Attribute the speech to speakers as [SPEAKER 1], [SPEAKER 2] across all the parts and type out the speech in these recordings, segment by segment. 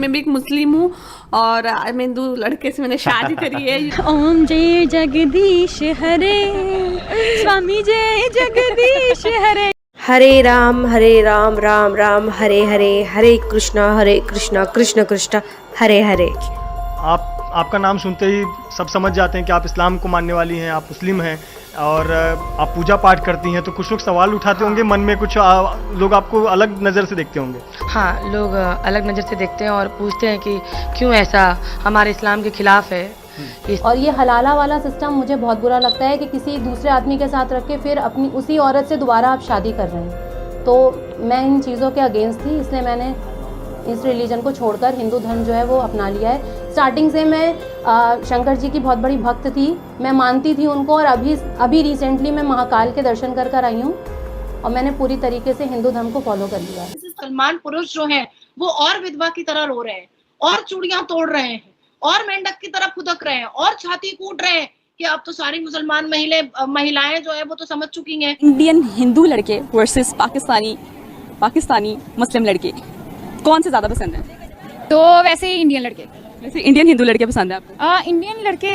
[SPEAKER 1] मैं भी एक मुस्लिम हूँ और मैं हिंदू लड़के से मैंने शादी करी है।
[SPEAKER 2] ओम जय जगदीश हरे, स्वामी जय जगदीश हरे।
[SPEAKER 3] हरे राम राम राम हरे हरे, हरे कृष्णा कृष्ण कृष्ण हरे हरे।
[SPEAKER 4] आपका नाम सुनते ही सब समझ जाते हैं कि आप इस्लाम को मानने वाली हैं, आप मुस्लिम हैं और आप पूजा पाठ करती हैं। तो कुछ लोग सवाल उठाते होंगे मन में, कुछ लोग आपको अलग नज़र से देखते होंगे।
[SPEAKER 5] हाँ, लोग अलग नज़र से देखते हैं और पूछते हैं कि क्यों ऐसा हमारे इस्लाम के खिलाफ है।
[SPEAKER 6] और ये हलाला वाला सिस्टम मुझे बहुत बुरा लगता है कि किसी दूसरे आदमी के साथ रख के फिर अपनी उसी औरत से दोबारा आप शादी कर रहे हैं। तो मैं इन चीज़ों के अगेंस्ट थी, इसलिए मैंने इस रिलीजन को छोड़कर हिंदू धर्म जो है वो अपना लिया है। स्टार्टिंग से मैं शंकर जी की बहुत बड़ी भक्त थी, मैं मानती थी उनको, और अभी रिसेंटली मैं महाकाल के दर्शन कर आई हूँ और मैंने पूरी तरीके से हिंदू धर्म को फॉलो कर लिया है।
[SPEAKER 7] सलमान पुरुष जो हैं वो और विधवा की तरह रो रहे हैं और चूड़ियां तोड़ रहे हैं और मेंढक की तरह फुदक रहे हैं और छाती कूट रहे हैं कि अब तो सारी मुसलमान महिलाएं जो है वो तो समझ चुकी हैं।
[SPEAKER 2] इंडियन हिंदू लड़के वर्सेस पाकिस्तानी मुस्लिम लड़के, कौन से ज्यादा पसंद है?
[SPEAKER 8] तो वैसे इंडियन लड़के,
[SPEAKER 2] वैसे इंडियन हिंदू लड़के पसंद है आपको?
[SPEAKER 8] इंडियन लड़के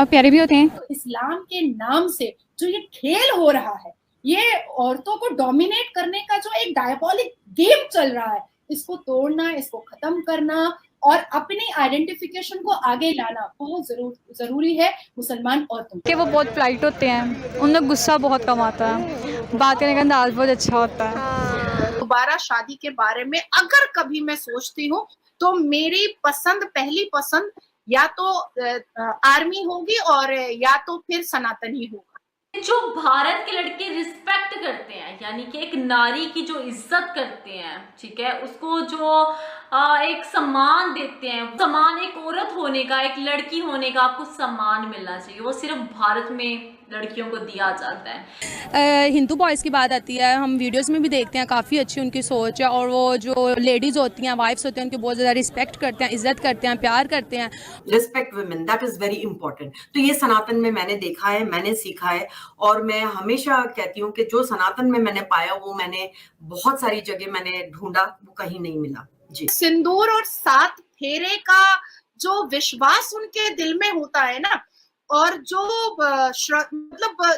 [SPEAKER 8] प्यारे भी होते हैं।
[SPEAKER 9] इस्लाम के नाम से जो ये खेल हो रहा है, ये औरतों को डोमिनेट करने का जो एक डायबॉलिक गेम चल रहा है, इसको तोड़ना, इसको खत्म करना और अपनी आइडेंटिफिकेशन को आगे लाना बहुत जरूरी है मुसलमान औरतों
[SPEAKER 8] कि वो बहुत पोलाइट होते हैं, उन लोग गुस्सा बहुत कम आता है, बात करने का अंदाज बहुत अच्छा होता है।
[SPEAKER 7] दोबारा शादी के बारे में अगर कभी मैं सोचती हूँ तो मेरी पहली पसंद या तो आर्मी होगी और या तो फिर सनातनी होगा।
[SPEAKER 10] जो भारत के लड़के रिस्पेक्ट करते हैं, यानी कि एक नारी की जो इज्जत करते हैं, ठीक है, उसको जो एक सम्मान देते हैं, सम्मान एक औरत होने का, एक लड़की होने का आपको सम्मान मिलना चाहिए, वो सिर्फ भारत में लड़कियों को दिया जाता है।
[SPEAKER 2] हिंदू बॉयज़ की बात आती है, हम वीडियोस में भी देखते हैं, काफ़ी अच्छी उनकी सोच है और वो जो लेडीज़ होती हैं, वाइफ्स होती हैं, उनकी बहुत ज़्यादा रिस्पेक्ट करते हैं, इज्जत करते हैं, प्यार करते हैं।
[SPEAKER 11] Respect women, that is very important. तो ये सनातन में मैंने देखा है, मैंने सीखा है और मैं हमेशा कहती हूँ कि जो सनातन में मैंने पाया वो मैंने बहुत सारी जगह मैंने ढूंढा, वो कहीं नहीं मिला। जी,
[SPEAKER 7] सिंदूर और 7 फेरे का जो विश्वास उनके दिल में होता है ना, और जो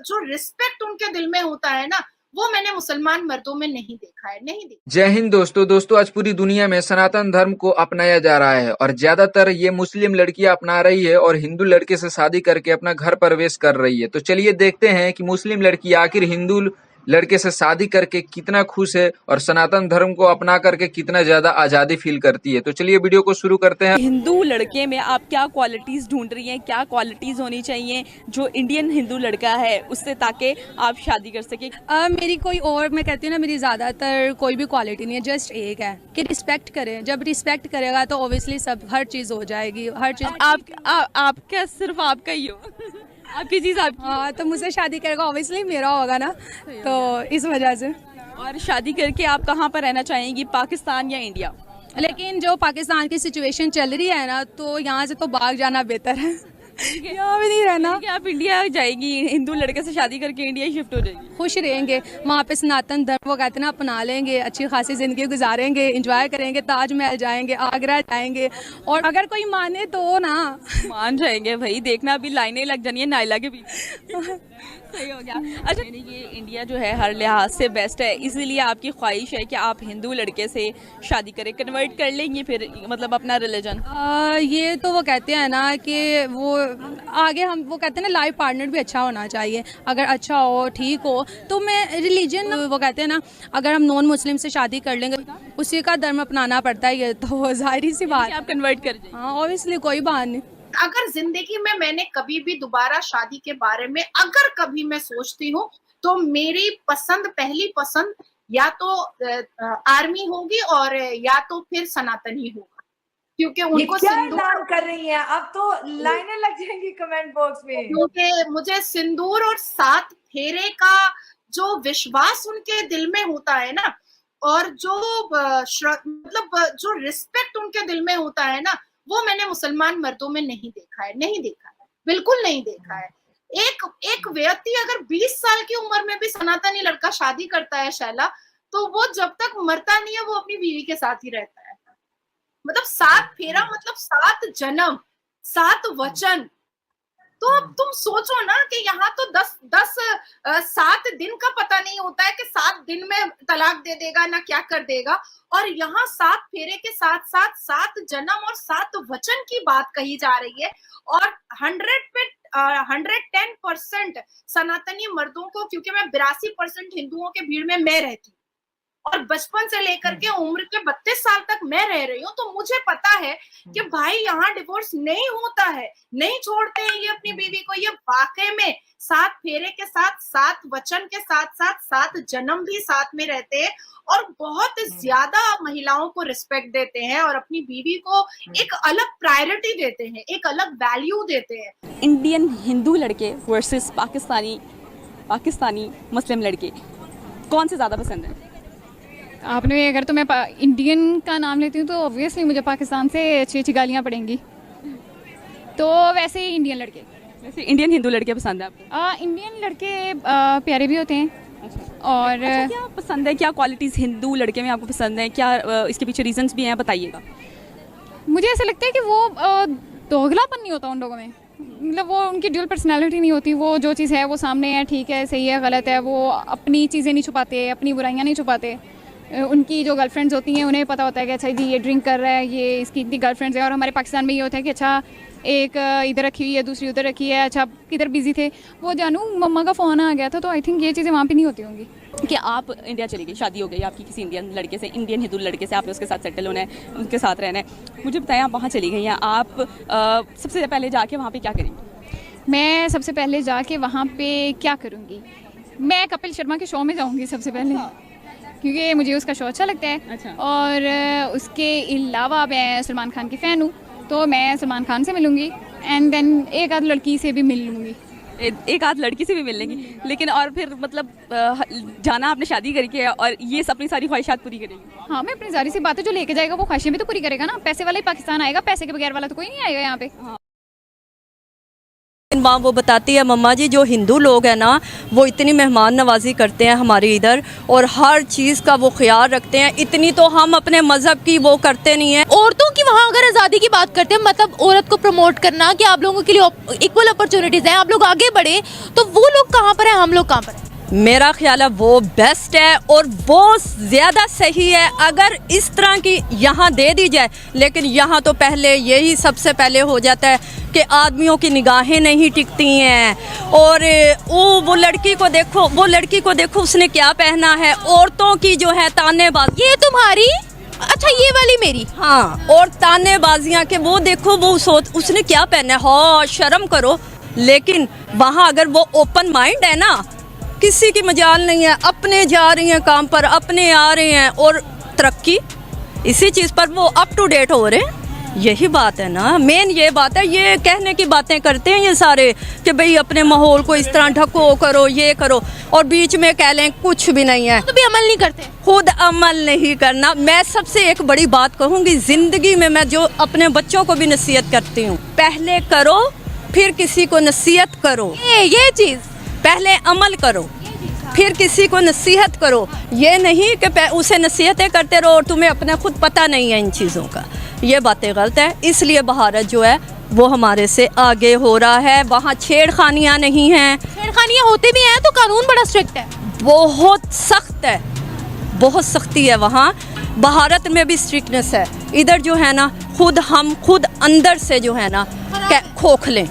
[SPEAKER 7] जो रिस्पेक्ट उनके दिल में होता है ना, वो मैंने मुसलमान मर्दों में नहीं देखा है, नहीं देखा।
[SPEAKER 12] जय हिंद दोस्तों, आज पूरी दुनिया में सनातन धर्म को अपनाया जा रहा है और ज्यादातर ये मुस्लिम लड़कियां अपना रही है और हिंदू लड़के से शादी करके अपना घर प्रवेश कर रही है। तो चलिए देखते हैं कि मुस्लिम लड़की आखिर हिंदू लड़के से शादी करके कितना खुश है और सनातन धर्म को अपना करके कितना ज्यादा आजादी फील करती है। तो चलिए वीडियो को शुरू करते हैं।
[SPEAKER 2] हिंदू लड़के में आप क्या क्वालिटीज़ ढूंढ रही हैं, क्या क्वालिटीज़ होनी चाहिए जो इंडियन हिंदू लड़का है उससे, ताकि आप शादी कर सके? मेरी कोई और, मैं कहती हूँ ना, मेरी ज़्यादातर कोई भी क्वालिटी नहीं है, जस्ट एक है कि रिस्पेक्ट करें। जब रिस्पेक्ट करेगा तो ओबियसली सब हर चीज़ हो जाएगी, हर चीज़। आपका सिर्फ आपका ही हो आपकी चीज़ आप। हाँ, तो मुझसे शादी करेगा ओबियसली मेरा होगा ना, तो इस वजह से। और शादी करके आप कहाँ पर रहना चाहेंगी, पाकिस्तान या इंडिया? लेकिन जो पाकिस्तान की सिचुएशन चल रही है ना, तो यहाँ से तो भाग जाना बेहतर है, यहाँ भी नहीं रहना। कि आप इंडिया जाएगी, हिंदू लड़के से शादी करके इंडिया शिफ्ट हो जाएगी, खुश रहेंगे वहाँ पे, सनातन धर्म वो कहते हैं ना, अपना लेंगे, अच्छी खासी ज़िंदगी गुजारेंगे, एंजॉय करेंगे, ताजमहल जाएंगे, आगरा जाएंगे, और अगर कोई माने तो ना मान जाएंगे भाई। देखना अभी लाइनें लग जानी है नायला के भी। सही हो गया। अच्छा, ये इंडिया जो है हर लिहाज से बेस्ट है, इसीलिए आपकी ख्वाहिश है कि आप हिंदू लड़के से शादी करें, कन्वर्ट कर लेंगे फिर, मतलब अपना रिलीजन? ये तो वो कहते हैं ना कि वो आगे हम वो कहते हैं ना, लाइफ पार्टनर भी अच्छा होना चाहिए। अगर अच्छा हो, ठीक हो, तो मैं रिलीजन, वो कहते हैं ना, अगर हम नॉन मुस्लिम से शादी कर लेंगे उसी का धर्म अपनाना पड़ता है, ये तो जाहिर सी बात। आप कन्वर्ट कर जाएंगे? हाँ, ऑब्वियसली, कोई बात नहीं।
[SPEAKER 7] अगर जिंदगी में मैंने कभी भी दोबारा शादी के बारे में अगर कभी मैं सोचती हूँ तो मेरी पहली पसंद या तो आर्मी होगी और या तो फिर सनातनी होगा, क्योंकि उनको
[SPEAKER 13] क्या ऐलान कर रही हैं, अब तो लाइनें लग जाएंगी कमेंट बॉक्स में।
[SPEAKER 7] क्योंकि मुझे सिंदूर और 7 फेरे का जो विश्वास उनके दिल में होता है ना, और जो जो रिस्पेक्ट उनके दिल में होता है ना, वो मैंने मुसलमान मर्दों में नहीं देखा है, बिल्कुल नहीं देखा है। एक व्यक्ति अगर 20 साल की उम्र में भी सनातनी लड़का शादी करता है शैला, तो वो जब तक मरता नहीं है वो अपनी बीवी के साथ ही रहता है। मतलब 7 फेरा मतलब 7 जन्म, 7 वचन। तो अब तुम सोचो ना कि यहाँ तो 7 दिन का पता नहीं होता है कि 7 दिन में तलाक दे देगा ना क्या कर देगा, और यहाँ 7 फेरे के साथ साथ 7 जन्म और 7 वचन की बात कही जा रही है। और 110% सनातनी मर्दों को, क्योंकि मैं 82% हिंदुओं के भीड़ में मैं रहती हूँ और बचपन से लेकर के उम्र के 32 साल तक मैं रह रही हूँ, तो मुझे पता है कि भाई यहाँ डिवोर्स नहीं होता है, नहीं छोड़ते हैं ये अपनी बीवी को। ये वाकई में 7 फेरे के साथ 7 वचन के साथ साथ 7 जन्म भी साथ में रहते हैं और बहुत ज्यादा महिलाओं को रिस्पेक्ट देते हैं और अपनी बीवी को एक अलग प्रायोरिटी देते हैं, एक अलग वैल्यू देते हैं।
[SPEAKER 2] इंडियन हिंदू लड़के वर्सेस पाकिस्तानी मुस्लिम लड़के, कौन से ज़्यादा पसंद है?
[SPEAKER 8] आपने अगर तो मैं इंडियन का नाम लेती हूँ तो ऑब्वियसली मुझे पाकिस्तान से अच्छी गालियाँ पड़ेंगी, तो वैसे ही इंडियन लड़के।
[SPEAKER 2] वैसे इंडियन हिंदू लड़के पसंद है आपको?
[SPEAKER 8] इंडियन लड़के प्यारे भी होते हैं। और
[SPEAKER 2] क्या पसंद है, क्या क्वालिटीज़ हिंदू लड़के में आपको पसंद है, क्या इसके पीछे रीजंस भी हैं, बताइएगा।
[SPEAKER 8] मुझे ऐसा लगता है कि वो दोगलापन नहीं होता उन लोगों में, मतलब वो उनकी ड्यूल पर्सनालिटी नहीं होती। वो जो चीज़ है वो सामने है, ठीक है, सही है, गलत है, वो अपनी चीज़ें नहीं छुपाते, अपनी बुराइयाँ नहीं छुपाते। उनकी जो गर्लफ्रेंड्स होती हैं उन्हें पता होता है कि अच्छा जी ये ड्रिंक कर रहा है, ये इसकी इतनी गर्लफ्रेंड्स हैं। और हमारे पाकिस्तान में ये होता है कि अच्छा एक इधर रखी हुई है, दूसरी उधर रखी है, अच्छा किधर बिजी थे, वो जानू मम्मा का फ़ोन आ गया था। तो आई थिंक ये चीज़ें वहाँ पे नहीं होती होंगी।
[SPEAKER 2] कि आप इंडिया चली गई, शादी हो गई आपकी किसी इंडियन लड़के से, इंडियन हिंदू लड़के से, आपने उसके साथ सेटल होना है, उनके साथ रहना है। मुझे बताएं, आप वहाँ चली गई हैं, आप सबसे पहले जाके वहाँ पे क्या करेंगी?
[SPEAKER 8] मैं सबसे पहले जाके वहाँ पे क्या करूँगी, मैं कपिल शर्मा के शो में जाऊँगी सबसे पहले, क्योंकि मुझे उसका शो अच्छा लगता है।
[SPEAKER 2] अच्छा।
[SPEAKER 8] और उसके अलावा मैं सलमान खान की फ़ैन हूँ, तो मैं सलमान खान से मिलूँगी एंड देन एक आध लड़की से भी मिल लूँगी।
[SPEAKER 2] एक आध लड़की से भी मिल लेंगी, लेकिन और फिर मतलब जाना आपने शादी करके और ये अपनी सारी ख्वाहिशात पूरी करेंगी?
[SPEAKER 8] हाँ, मैं अपनी सारी सी बातें जो लेके जाएगा वो ख्वाहिशें भी तो पूरी करेगा ना। पैसे वाला ही पाकिस्तान आएगा, पैसे के बगैर वाला तो कोई नहीं आएगा यहाँ पे।
[SPEAKER 14] माँ वो बताती है, मम्मा जी जो हिंदू लोग हैं ना वो इतनी मेहमान नवाजी करते हैं हमारे इधर और हर चीज़ का वो ख्याल रखते हैं, इतनी तो हम अपने मज़हब की वो करते नहीं है।
[SPEAKER 15] औरतों की वहाँ अगर आज़ादी की बात करते हैं, मतलब औरत को प्रमोट करना कि आप लोगों के लिए इक्वल अपॉर्चुनिटीज़ हैं, आप लोग आगे बढ़े, तो वो लोग कहाँ पर हैं, हम लोग कहाँ पर हैं?
[SPEAKER 14] मेरा ख्याल है वो बेस्ट है और वो ज़्यादा सही है अगर इस तरह की यहाँ दे दी जाए। लेकिन यहाँ तो पहले यही सबसे पहले हो जाता है कि आदमियों की निगाहें नहीं टिकती हैं और वो लड़की को देखो उसने क्या पहना है। औरतों की जो है तानेबाजी,
[SPEAKER 15] ये तुम्हारी, अच्छा ये वाली मेरी,
[SPEAKER 14] हाँ, और तानेबाजियाँ के वो देखो वो उसने क्या पहना है, हाँ शर्म करो। लेकिन वहाँ अगर वो ओपन माइंड है ना, किसी की मजाल नहीं है, अपने जा रही हैं काम पर, अपने आ रहे हैं और तरक्की इसी चीज़ पर वो अप टू डेट हो रहे हैं। यही बात है ना, मेन ये बात है। ये कहने की बातें करते हैं ये सारे कि भाई अपने माहौल को इस तरह ढको, करो, ये करो, और बीच में कह लें कुछ भी नहीं है,
[SPEAKER 15] तो भी अमल नहीं करते,
[SPEAKER 14] खुद अमल नहीं करना। मैं सबसे एक बड़ी बात कहूँगी, ज़िंदगी में मैं जो अपने बच्चों को भी नसीहत करती हूँ, पहले करो फिर किसी को नसीहत करो।
[SPEAKER 15] ये चीज़
[SPEAKER 14] पहले अमल करो फिर किसी को नसीहत करो। ये नहीं कि उसे नसीहतें करते रहो और तुम्हें अपना खुद पता नहीं है इन चीज़ों का। ये बातें गलत है। इसलिए भारत जो है वो हमारे से आगे हो रहा है। वहाँ छेड़खानियाँ नहीं हैं।
[SPEAKER 15] छेड़खानियाँ होते भी हैं तो कानून बड़ा स्ट्रिक्ट है,
[SPEAKER 14] बहुत सख्त है, बहुत सख्ती है वहाँ। भारत में भी स्ट्रिक्टनेस है। इधर जो है ना हम खुद अंदर से जो है ना खोखले,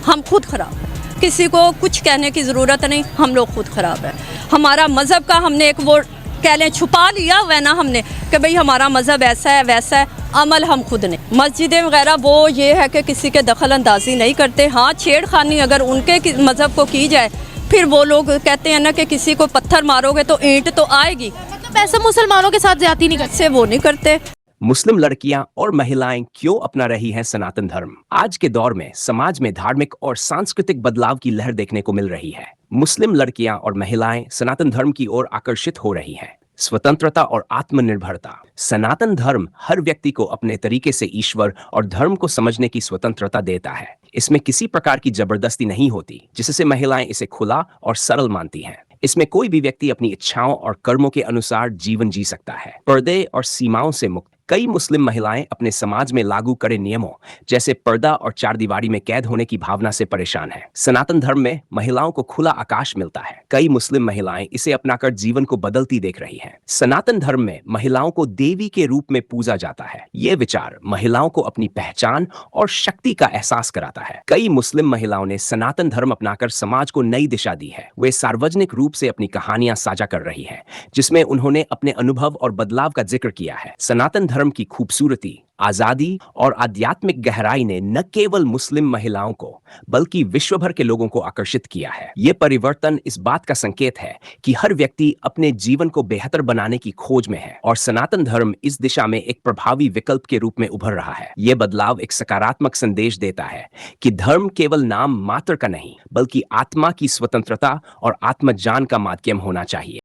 [SPEAKER 14] हम खुद खराब है। किसी को कुछ कहने की ज़रूरत नहीं, हम लोग खुद ख़राब है। हमारा मज़हब का हमने एक वो कह लें छुपा लिया हुआ है ना हमने कि भाई हमारा मज़हब ऐसा है वैसा है, अमल हम खुद ने। मस्जिदें वगैरह वो ये है कि किसी के दखल अंदाजी नहीं करते। हाँ, छेड़खानी अगर उनके मज़हब को की जाए, फिर वो लोग कहते हैं ना कि किसी को पत्थर मारोगे तो ईंट तो आएगी,
[SPEAKER 15] मतलब ऐसा मुसलमानों के साथ ज्यादती नहीं करते,
[SPEAKER 14] वो नहीं करते।
[SPEAKER 16] मुस्लिम लड़कियां और महिलाएं क्यों अपना रही हैं सनातन धर्म? आज के दौर में समाज में धार्मिक और सांस्कृतिक बदलाव की लहर देखने को मिल रही है। मुस्लिम लड़कियां और महिलाएं सनातन धर्म की ओर आकर्षित हो रही हैं। स्वतंत्रता और आत्मनिर्भरता। सनातन धर्म हर व्यक्ति को अपने तरीके से ईश्वर और धर्म को समझने की स्वतंत्रता देता है। इसमें किसी प्रकार की जबरदस्ती नहीं होती, जिससे महिलाएं इसे खुला और सरल मानती हैं। इसमें कोई भी व्यक्ति अपनी इच्छाओं और कर्मों के अनुसार जीवन जी सकता है, पर्दे और सीमाओं से मुक्त। कई मुस्लिम महिलाएं अपने समाज में लागू कड़े नियमों जैसे पर्दा और चारदीवारी में कैद होने की भावना से परेशान हैं। सनातन धर्म में महिलाओं को खुला आकाश मिलता है। कई मुस्लिम महिलाएं इसे अपनाकर जीवन को बदलती देख रही हैं। सनातन धर्म में महिलाओं को देवी के रूप में पूजा जाता है। ये विचार महिलाओं को अपनी पहचान और शक्ति का एहसास कराता है। कई मुस्लिम महिलाओं ने सनातन धर्म अपनाकर समाज को नई दिशा दी है। वे सार्वजनिक रूप से अपनी कहानियां साझा कर रही हैं, जिसमें उन्होंने अपने अनुभव और बदलाव का जिक्र किया है। सनातन धर्म की खूबसूरती, आजादी और आध्यात्मिक गहराई ने न केवल मुस्लिम महिलाओं को बल्कि विश्व भर के लोगों को आकर्षित किया है। ये परिवर्तन इस बात का संकेत है कि हर व्यक्ति अपने जीवन को बेहतर बनाने की खोज में है और सनातन धर्म इस दिशा में एक प्रभावी विकल्प के रूप में उभर रहा है। ये बदलाव एक सकारात्मक संदेश देता है कि धर्म केवल नाम मात्र का नहीं, बल्कि आत्मा की स्वतंत्रता और आत्मज्ञान का माध्यम होना चाहिए।